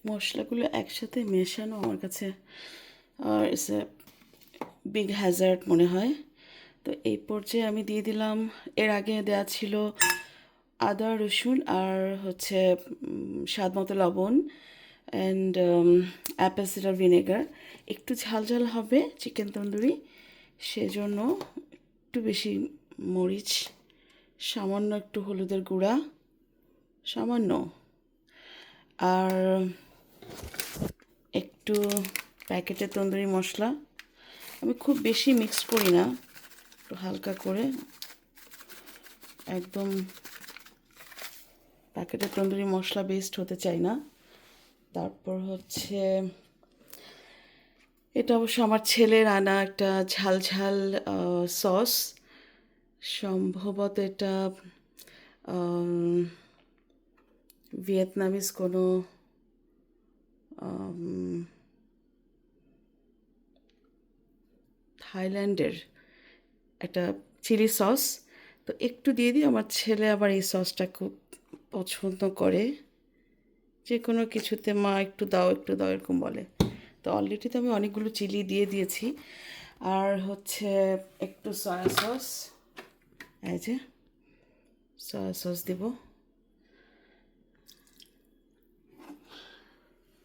মশলাগুলো একসাথে মেশানো আমার কাছে ইটস এ বিগ হ্যাজার্ড মনে হয়। তো এই পর্যায়ে আমি দিয়ে দিলাম, এর আগে দেওয়া ছিল আদা রসুন আর হচ্ছে স্বাদ মতো লবণ অ্যান্ড অ্যাপেল সিডার ভিনেগার। একটু ঝাল ঝাল হবে চিকেন তন্দুরি, সেজন্য একটু বেশি মরিচ, সামান্য একটু হলুদের গুঁড়া, সামান্য, আর একটু প্যাকেটের তন্দুরি মশলা। আমি খুব বেশি মিক্স করি না, একটু হালকা করে, একদম প্যাকেটের তন্দুরি মশলা বেস্ট হতে চাই না। তারপর হচ্ছে এটা অবশ্য আমার ছেলের আনা একটা ঝাল ঝাল সস, সম্ভবত এটা ভিয়েতনামিজ কোনো থাইল্যান্ডের একটা চিলি সস। তো একটু দিয়ে দিই, আমার ছেলে আবার এই সসটা খুব পছন্দ করে, যে কোনো কিছুতে মা একটু দাও একটু দাও এরকম বলে। তো অলরেডি তো আমি অনেকগুলো চিলি দিয়ে দিয়েছি। আর হচ্ছে একটু সয়া সস, এই যে সয়া সস দেব।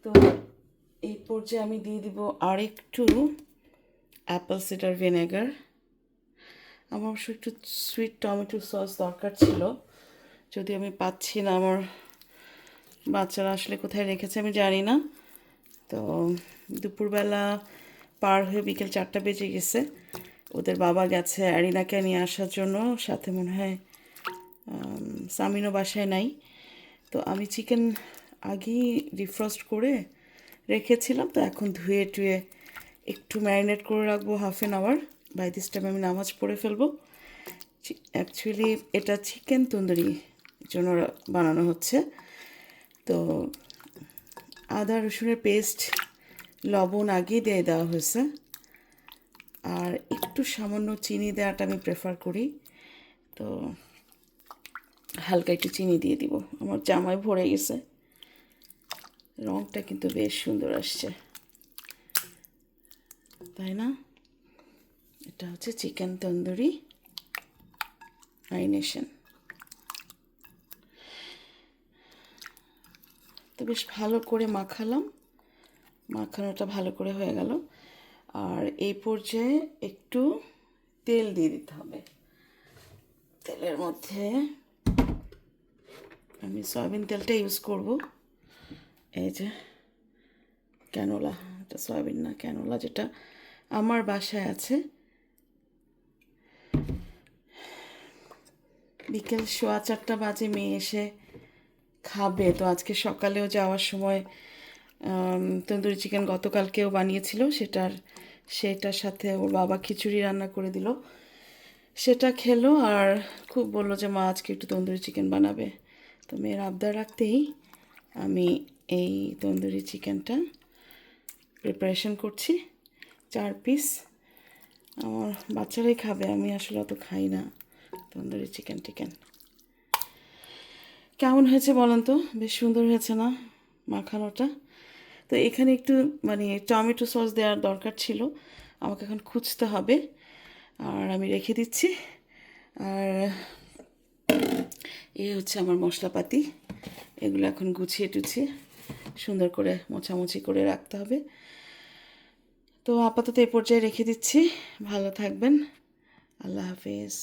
তো এই পর্যায়ে আমি দিয়ে দিব আর একটু অ্যাপেল সিডার ভিনেগার। আমার অবশ্য একটু সুইট টমেটো সস দরকার ছিল, যদি আমি পাচ্ছি না, আমার বাচ্চারা আসলে কোথায় রেখেছে আমি জানি না। তো দুপুরবেলা পার হয়ে বিকেল 4টা বেজে গেছে, ওদের বাবা গেছে অ্যারিনাকে নিয়ে আসার জন্য, সাথে মনে হয় সামিনও বাসায় নাই। তো আমি চিকেন আগেই ডিফ্রস্ট করে রেখেছিলাম, তো এখন ধুয়ে টুয়ে একটু ম্যারিনেট করে রাখবো ½ আওয়ার। বাই দিস টাইম আমি নামাজ পড়ে ফেলবো। অ্যাকচুয়ালি এটা চিকেন তন্দুরি জন্য বানানো হচ্ছে। তো আদা রসুনের পেস্ট, লবণ আগেই দিয়ে দেওয়া হয়েছে, আর একটু সামান্য চিনি দেওয়াটা আমি প্রেফার করি। তো হালকা একটু চিনি দিয়ে দিব। আমার জামায় ভরে গেছে, রঙটা কিন্তু বেশ সুন্দর আসছে, তাই না? এটা হচ্ছে চিকেন তন্দুরি ম্যারিনেশন। তো বেশ ভালো করে মাখালাম, মাখানোটা ভালো করে হয়ে গেল। আর এই পর্যায়ে একটু তেল দিয়ে দিতে হবে। তেলের মধ্যে আমি সয়াবিন তেলটা ইউজ করব। এই যে ক্যানোলা, এটা সয়াবিন না, ক্যানোলা যেটা আমার বাসায় আছে। বিকেল 4:15 বাজে মেয়ে এসে খাবে। তো আজকে সকালেও যাওয়ার সময় তন্দুরি চিকেন গতকালকেও বানিয়েছিল, সেটার সাথে ওর বাবা খিচুড়ি রান্না করে দিল, সেটা খেলো। আর খুব বললো যে মা আজকে একটু তন্দুরি চিকেন বানাবে। তো মেয়ের আবদার রাখতেই আমি এই তন্দুরি চিকেনটা প্রিপারেশন করছি। 4 পিস, আমার বাচ্চারাই খাবে, আমি আসলে অত খাই না তন্দুরি চিকেন। কেমন হয়েছে বলেন তো? বেশ সুন্দর হয়েছে না মাখানোটা? তো এখানে একটু মানে টমেটো সস দেওয়ার দরকার ছিল, আমাকে এখন খুঁজতে হবে। আর আমি রেখে দিচ্ছি। আর এই হচ্ছে আমার মশলাপাতি, এগুলো এখন গুছিয়ে টুছিয়ে সুন্দর করে মোছামুছি করে রাখতে হবে। তো আপাতত এই পর্যায়ে রেখে দিচ্ছি। ভালো থাকবেন, আল্লাহ হাফেজ।